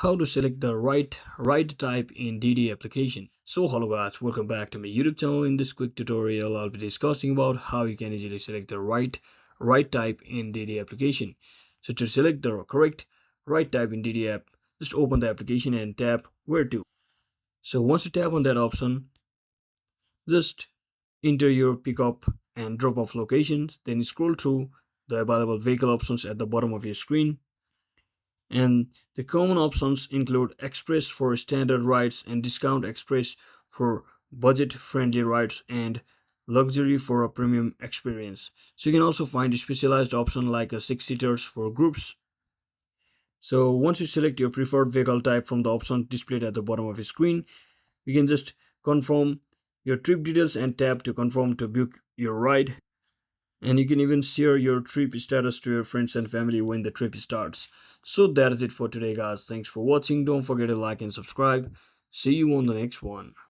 How to select the right ride type in DiDi application. So hello guys, welcome back to my YouTube channel. In this quick tutorial I'll be discussing about how you can easily select the right ride type in DiDi application. So to select the correct ride type in DiDi app, just open the application and tap where to. So once you tap on that option, just enter your pickup and drop off locations, then scroll through the available vehicle options at the bottom of your screen. And the common options include express for standard rides and discount express for budget friendly rides and luxury for a premium experience. So you can also find a specialized option like a 6 seaters for groups. So once you select your preferred vehicle type from the option displayed at the bottom of your screen, you can just confirm your trip details and tap to confirm to book your ride. And you can even share your trip status to your friends and family when the trip starts. So that is it for today guys. Thanks for watching. Don't forget to like and subscribe. See you on the next one.